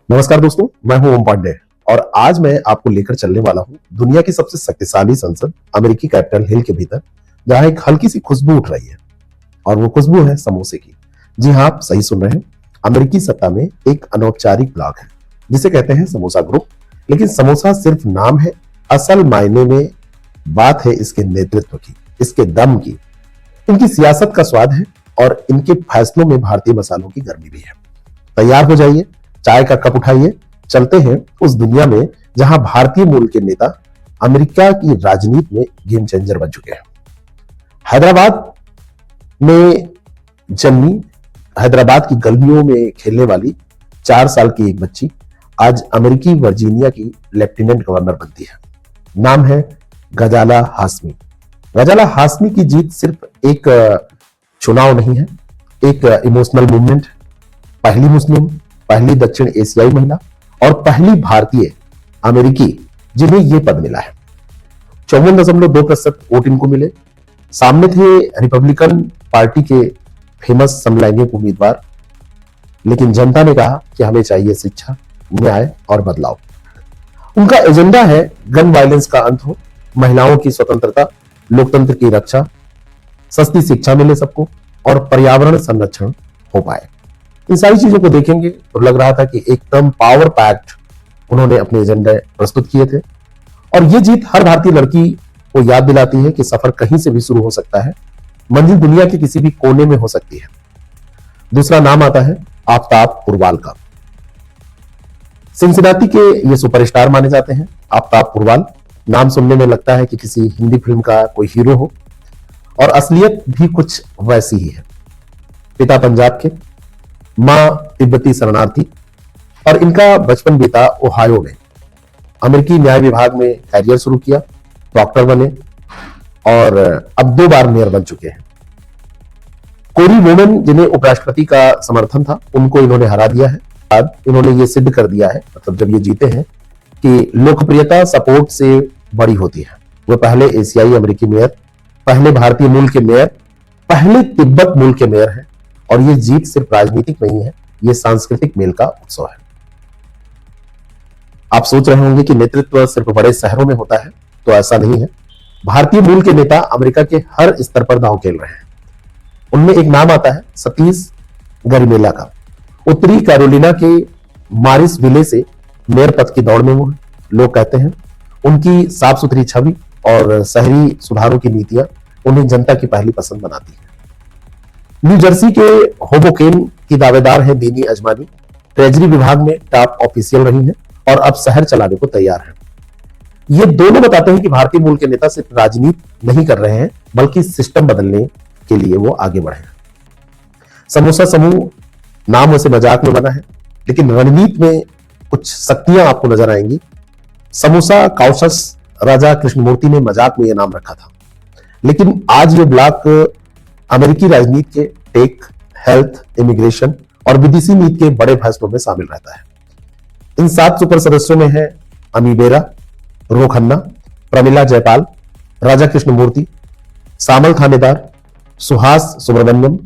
नमस्कार दोस्तों, मैं हूं ओम पांडे और आज मैं आपको लेकर चलने वाला हूं दुनिया की सबसे शक्तिशाली संसद अमेरिकी कैपिटल हिल के भीतर, जहां एक हल्की सी खुशबू उठ रही है और वो खुशबू है समोसे की। जी हां, आप सही सुन रहे हैं। अमेरिकी सत्ता में एक अनौपचारिक ब्लॉक है जिसे कहते हैं समोसा ग्रुप। लेकिन समोसा सिर्फ नाम है, असल मायने में बात है इसके नेतृत्व की, इसके दम की। इनकी सियासत का स्वाद है और इनके फैसलों में भारतीय मसालों की गर्मी भी है। तैयार हो जाइए, चाय का कप उठाइए, चलते हैं उस दुनिया में जहां भारतीय मूल के नेता अमेरिका की राजनीति में गेम चेंजर बन चुके हैं। हैदराबाद में जन्मी, हैदराबाद की गलियों में खेलने वाली 4 साल की एक बच्ची आज अमेरिकी वर्जीनिया की लेफ्टिनेंट गवर्नर बनती है। नाम है गजाला हाशमी। गजाला हाशमी की जीत सिर्फ एक चुनाव नहीं है, एक इमोशनल मूवमेंट। पहली मुस्लिम, पहली दक्षिण एशियाई महिला और पहली भारतीय अमेरिकी जिन्हें यह पद मिला है। 54.2% वोट इनको मिले। सामने थे रिपब्लिकन पार्टी के फेमस समलैंगिक उम्मीदवार, लेकिन जनता ने कहा कि हमें चाहिए शिक्षा, न्याय और बदलाव। उनका एजेंडा है गन वायलेंस का अंत हो, महिलाओं की स्वतंत्रता, लोकतंत्र की रक्षा, सस्ती शिक्षा मिले सबको और पर्यावरण संरक्षण हो पाए। इन सारी चीजों को देखेंगे तो लग रहा था कि एकदम पावर पैक्ड उन्होंने अपने एजेंडे प्रस्तुत किए थे। और ये जीत हर भारतीय लड़की को याद दिलाती है कि सफर कहीं से भी शुरू हो सकता है, मंजिल दुनिया के किसी भी कोने में हो सकती है। दूसरा नाम आता है आफ्ताब पुरवाल का। सिंसिनाटी के ये सुपरस्टार माने जाते हैं। आफ्ताब पुरवाल नाम सुनने में लगता है कि किसी हिंदी फिल्म का कोई हीरो हो, और असलियत भी कुछ वैसी ही है। पिता पंजाब के, मां तिब्बती शरणार्थी, और इनका बचपन बीता ओहायो में। अमेरिकी न्याय विभाग में कैरियर शुरू किया, डॉक्टर बने और अब 2 बार मेयर बन चुके हैं। कोरी वुमेन जिन्हें उपराष्ट्रपति का समर्थन था, उनको इन्होंने हरा दिया है। अब इन्होंने ये सिद्ध कर दिया है, मतलब जब ये जीते हैं, कि लोकप्रियता सपोर्ट से बड़ी होती है। वो पहले एशियाई अमेरिकी मेयर, पहले भारतीय मूल के मेयर, पहले तिब्बत मूल के मेयर है। और ये जीत सिर्फ राजनीतिक नहीं है, ये सांस्कृतिक मेल का उत्सव है। आप सोच रहे होंगे कि नेतृत्व सिर्फ बड़े शहरों में होता है, तो ऐसा नहीं है। भारतीय मूल के नेता अमेरिका के हर स्तर पर दांव खेल रहे हैं। उनमें एक नाम आता है सतीश गरिमेला का। उत्तरी कैरोलिना के मारिस विले से मेयर पद की दौड़ में वो है। लोग कहते हैं उनकी साफ सुथरी छवि और शहरी सुधारों की नीतियां उन्हें जनता की पहली पसंद बनाती है। न्यू जर्सी के होबोकेन की दावेदार है दीनी अजमानी। ट्रेजरी विभाग में टॉप ऑफिशियल रही है और अब शहर चलाने को तैयार है। ये दोनों बताते हैं कि भारतीय मूल के नेता सिर्फ राजनीति नहीं कर रहे हैं, बल्कि सिस्टम बदलने के लिए वो आगे बढ़े हैं। समोसा समूह नाम वैसे मजाक में बना है, लेकिन रणनीति में कुछ शक्तियां आपको नजर आएंगी। समोसा काउसस राजा कृष्णमूर्ति ने मजाक में यह नाम रखा था, लेकिन आज ये ब्लॉक अमेरिकी राजनीति के टेक, हेल्थ, इमिग्रेशन और विदेशी नीति के बड़े फैसलों में शामिल रहता है। इन 7 सुपर सदस्यों में है अमी बेरा, रो खन्ना, प्रमिला जयपाल, राजा कृष्णमूर्ति, सामल थानेदार, सुहास सुब्रमण्यम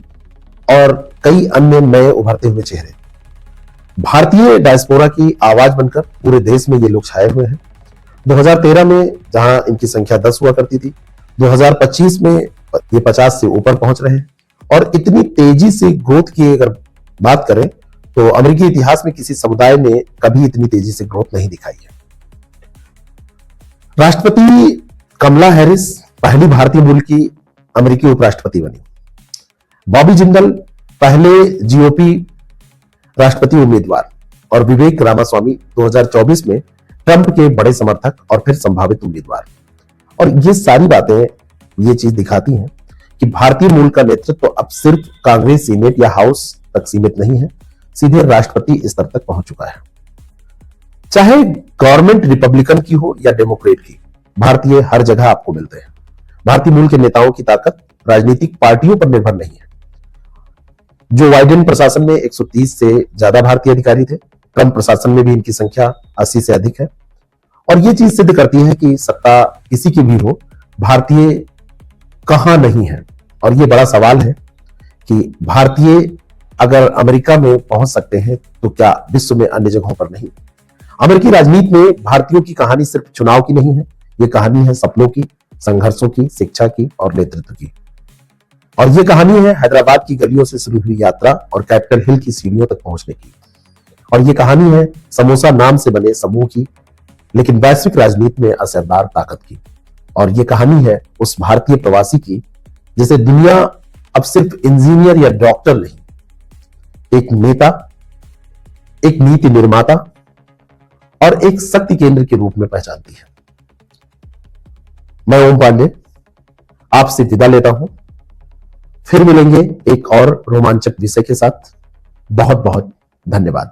और कई अन्य नए उभरते हुए चेहरे। भारतीय डायस्पोरा की आवाज बनकर पूरे देश में ये लोग छाए हुए हैं। 2013 में जहां इनकी संख्या 10 हुआ करती थी, 2025 में ये 50 से ऊपर पहुंच रहे हैं। और इतनी तेजी से ग्रोथ की अगर बात करें तो अमेरिकी इतिहास में किसी समुदाय ने कभी इतनी तेजी से ग्रोथ नहीं दिखाई है। राष्ट्रपति कमला हैरिस पहली भारतीय मूल की अमेरिकी उपराष्ट्रपति बनी। बॉबी जिंदल पहले जीओपी राष्ट्रपति उम्मीदवार और विवेक रामास्वामी 2024 में ट्रंप के बड़े समर्थक और फिर संभावित उम्मीदवार। और ये सारी बातें ये चीज दिखाती हैं कि भारतीय मूल का नेतृत्व अब सिर्फ कांग्रेस, सीनेट या हाउस तक सीमित नहीं है, सीधे राष्ट्रपति स्तर तक पहुंच चुका है। चाहे गवर्नमेंट रिपब्लिकन की हो या डेमोक्रेट की, भारतीय हर जगह आपको मिलते हैं। भारतीय मूल के नेताओं की ताकत राजनीतिक पार्टियों पर निर्भर नहीं है। जो बाइडेन प्रशासन में 130 से ज्यादा भारतीय अधिकारी थे, ट्रंप प्रशासन में भी इनकी संख्या 80 से अधिक है। और यह चीज सिद्ध करती है कि सत्ता किसी की भी हो, भारतीय कहां नहीं है। और यह बड़ा सवाल है कि भारतीय अगर अमेरिका में पहुंच सकते हैं तो क्या विश्व में अन्य जगहों पर नहीं। अमेरिकी राजनीति में भारतीयों की कहानी सिर्फ चुनाव की नहीं है, ये कहानी है सपनों की, संघर्षों की, शिक्षा की और नेतृत्व की। और ये कहानी है हैदराबाद की गलियों से शुरू हुई यात्रा और कैपिटल हिल की सीढ़ियों तक पहुंचने की। और ये कहानी है समोसा नाम से बने समूह की, लेकिन वैश्विक राजनीति में असरदार ताकत की। और ये कहानी है उस भारतीय प्रवासी की जिसे दुनिया अब सिर्फ इंजीनियर या डॉक्टर नहीं, एक नेता, एक नीति निर्माता और एक शक्ति केंद्र के रूप में पहचानती है। मैं ओम पांडे आपसे विदा लेता हूं। फिर मिलेंगे एक और रोमांचक विषय के साथ। बहुत बहुत धन्यवाद।